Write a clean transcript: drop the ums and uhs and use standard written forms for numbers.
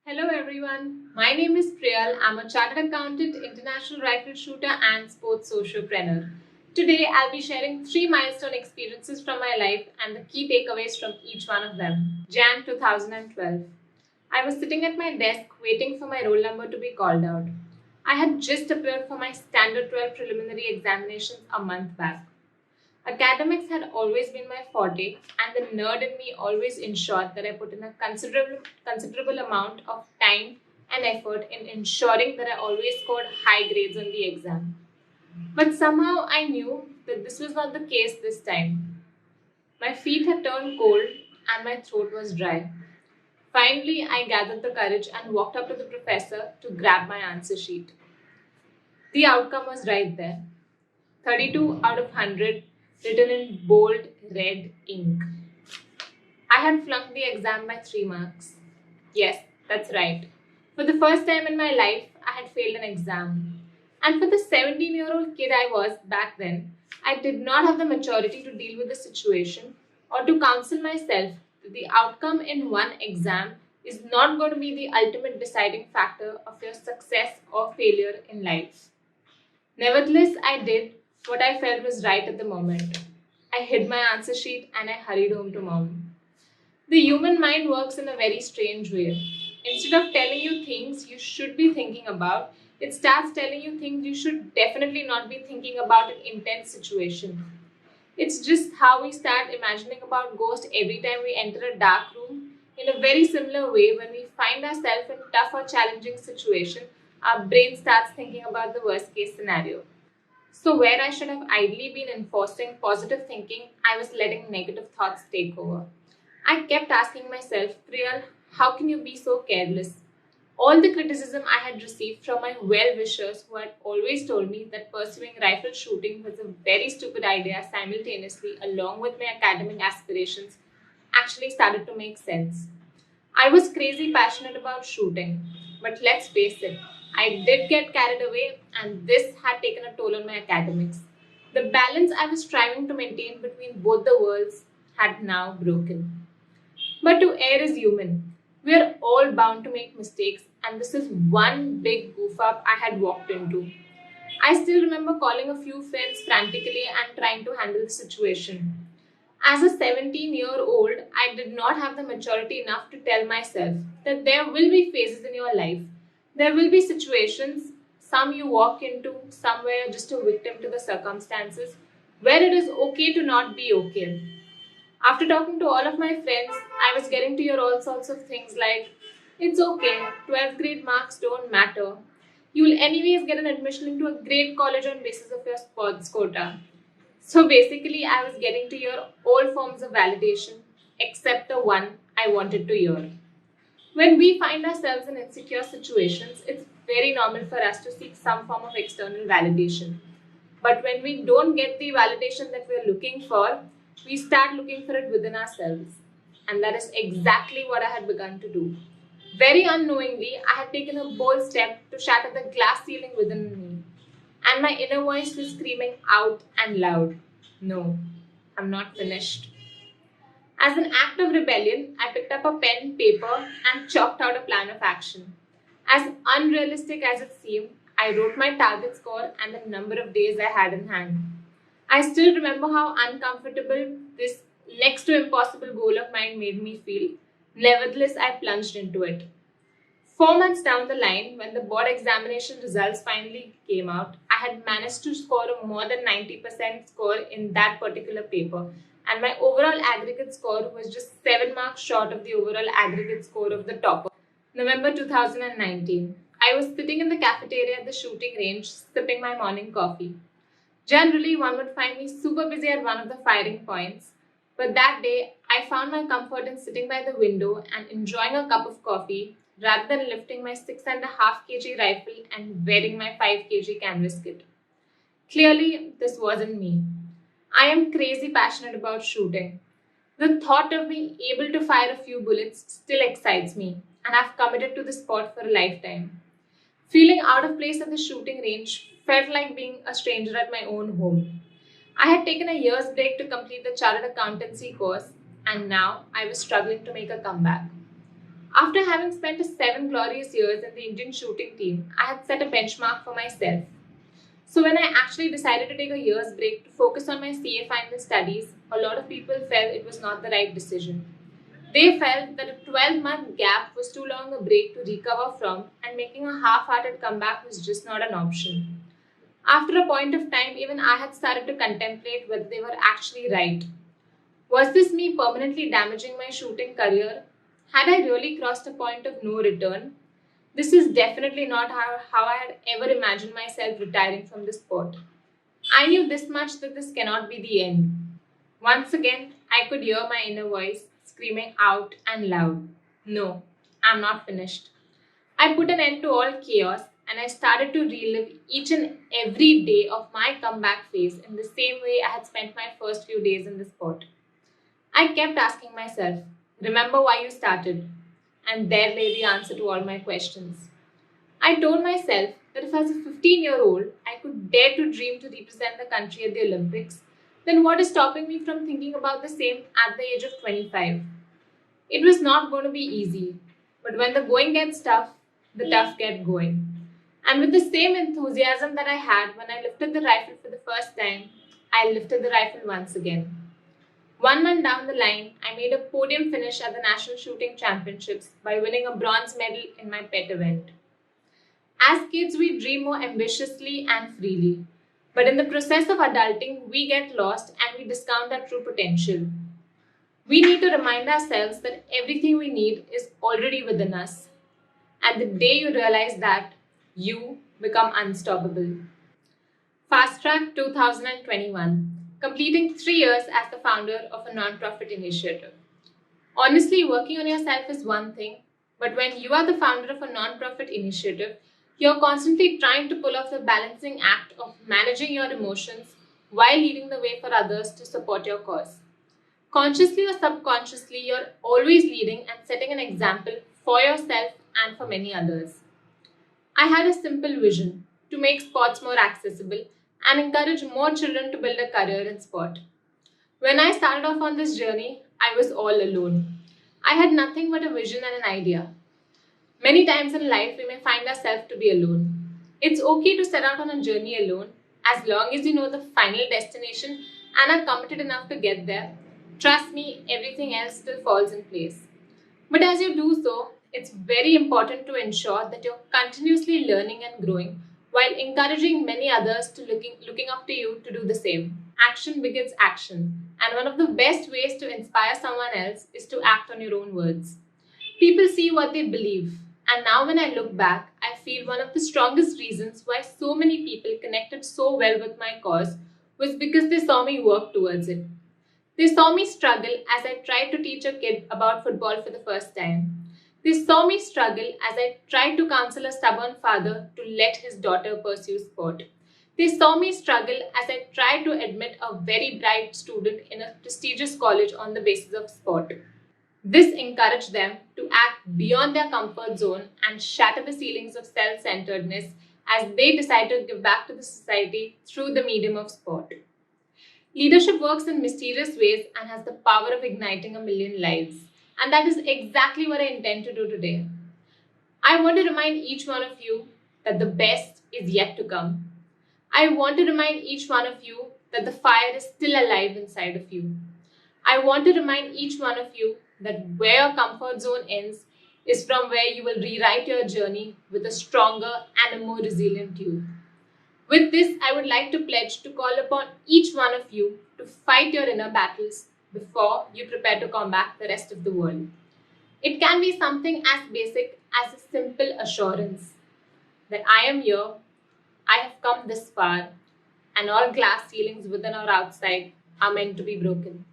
Hello everyone, my name is Priyal. I'm a chartered accountant, international rifle shooter, and sports socialpreneur. Today I'll be sharing 3 milestone experiences from my life and the key takeaways from each one of them. Jan 2012. I was sitting at my desk waiting for my roll number to be called out. I had just appeared for my standard 12 preliminary examinations a month back. Academics had always been my forte, and the nerd in me always ensured that I put in a considerable amount of time and effort in ensuring that I always scored high grades on the exam. But somehow I knew that this was not the case this time. My feet had turned cold and my throat was dry. Finally, I gathered the courage and walked up to the professor to grab my answer sheet. The outcome was right there. 32 out of 100 written in bold red ink. I had flunked the exam by 3 marks. Yes, that's right. For the first time in my life, I had failed an exam. And for the 17-year-old kid I was back then, I did not have the maturity to deal with the situation or to counsel myself that the outcome in one exam is not going to be the ultimate deciding factor of your success or failure in life. Nevertheless, I did what I felt was right at the moment. I hid my answer sheet and I hurried home to mom. The human mind works in a very strange way. Instead of telling you things you should be thinking about, it starts telling you things you should definitely not be thinking about in intense situation. It's just how we start imagining about ghosts every time we enter a dark room. In a very similar way, when we find ourselves in tough or challenging situation, our brain starts thinking about the worst case scenario. So where I should have idly been enforcing positive thinking, I was letting negative thoughts take over. I kept asking myself, Priyal, how can you be so careless? All the criticism I had received from my well-wishers who had always told me that pursuing rifle shooting was a very stupid idea simultaneously along with my academic aspirations actually started to make sense. I was crazy passionate about shooting, but let's face it, I did get carried away and this had taken a toll on my academics. The balance I was striving to maintain between both the worlds had now broken. But to err is human. We are all bound to make mistakes, and this is one big goof up I had walked into. I still remember calling a few friends frantically and trying to handle the situation. As a 17-year-old, I did not have the maturity enough to tell myself that there will be phases in your life. There will be situations, some you walk into, somewhere just a victim to the circumstances, where it is okay to not be okay. After talking to all of my friends, I was getting to hear all sorts of things like, it's okay, 12th grade marks don't matter. You will anyways get an admission into a great college on basis of your sports quota. So basically, I was getting to hear all forms of validation except the one I wanted to hear. When we find ourselves in insecure situations, it's very normal for us to seek some form of external validation. But when we don't get the validation that we're looking for, we start looking for it within ourselves. And that is exactly what I had begun to do. Very unknowingly, I had taken a bold step to shatter the glass ceiling within me. And my inner voice was screaming out and loud, no, I'm not finished. As an act of rebellion, I picked up a pen, paper, and chalked out a plan of action. As unrealistic as it seemed, I wrote my target score and the number of days I had in hand. I still remember how uncomfortable this next to impossible goal of mine made me feel. Nevertheless, I plunged into it. 4 months down the line, when the board examination results finally came out, I had managed to score a more than 90% score in that particular paper, and my overall aggregate score was just 7 marks short of the overall aggregate score of the topper. November 2019. I was sitting in the cafeteria at the shooting range, sipping my morning coffee. Generally, one would find me super busy at one of the firing points, but that day I found my comfort in sitting by the window and enjoying a cup of coffee rather than lifting my 6.5 kg rifle and wearing my 5 kg canvas kit. Clearly, this wasn't me. I am crazy passionate about shooting. The thought of being able to fire a few bullets still excites me, and I've committed to the sport for a lifetime. Feeling out of place at the shooting range felt like being a stranger at my own home. I had taken a year's break to complete the chartered accountancy course, and now I was struggling to make a comeback. After having spent 7 glorious years in the Indian shooting team, I had set a benchmark for myself. So when I actually decided to take a year's break to focus on my CA final studies, a lot of people felt it was not the right decision. They felt that a 12-month gap was too long a break to recover from, and making a half-hearted comeback was just not an option. After a point of time, even I had started to contemplate whether they were actually right. Was this me permanently damaging my shooting career? Had I really crossed a point of no return? This is definitely not how I had ever imagined myself retiring from the sport. I knew this much that this cannot be the end. Once again, I could hear my inner voice screaming out and loud, "No, I'm not finished." I put an end to all chaos and I started to relive each and every day of my comeback phase in the same way I had spent my first few days in the sport. I kept asking myself, "Remember why you started?" And there lay the answer to all my questions. I told myself that if as a 15-year-old I could dare to dream to represent the country at the Olympics, then what is stopping me from thinking about the same at the age of 25? It was not going to be easy, but when the going gets tough, the tough get going. And with the same enthusiasm that I had when I lifted the rifle for the first time, I lifted the rifle once again. 1 month down the line, I made a podium finish at the National Shooting Championships by winning a bronze medal in my pet event. As kids, we dream more ambitiously and freely. But in the process of adulting, we get lost and we discount our true potential. We need to remind ourselves that everything we need is already within us. And the day you realize that, you become unstoppable. Fast Track 2021, completing 3 years as the founder of a non-profit initiative. Honestly, working on yourself is one thing, but when you are the founder of a non-profit initiative, you're constantly trying to pull off the balancing act of managing your emotions while leading the way for others to support your cause. Consciously or subconsciously, you're always leading and setting an example for yourself and for many others. I had a simple vision to make sports more accessible and encourage more children to build a career in sport. When I started off on this journey, I was all alone. I had nothing but a vision and an idea. Many times in life, we may find ourselves to be alone. It's okay to set out on a journey alone as long as you know the final destination and are committed enough to get there. Trust me, everything else still falls in place. But as you do so, it's very important to ensure that you're continuously learning and growing while encouraging many others to looking up to you to do the same. Action begets action, and one of the best ways to inspire someone else is to act on your own words. People see what they believe, and now when I look back, I feel one of the strongest reasons why so many people connected so well with my cause was because they saw me work towards it. They saw me struggle as I tried to teach a kid about football for the first time. They saw me struggle as I tried to counsel a stubborn father to let his daughter pursue sport. They saw me struggle as I tried to admit a very bright student in a prestigious college on the basis of sport. This encouraged them to act beyond their comfort zone and shatter the ceilings of self-centeredness as they decide to give back to the society through the medium of sport. Leadership works in mysterious ways and has the power of igniting a million lives. And that is exactly what I intend to do today. I want to remind each one of you that the best is yet to come. I want to remind each one of you that the fire is still alive inside of you. I want to remind each one of you that where your comfort zone ends is from where you will rewrite your journey with a stronger and a more resilient you. With this, I would like to pledge to call upon each one of you to fight your inner battles before you prepare to combat the rest of the world. It can be something as basic as a simple assurance that I am here, I have come this far, and all glass ceilings within or outside are meant to be broken.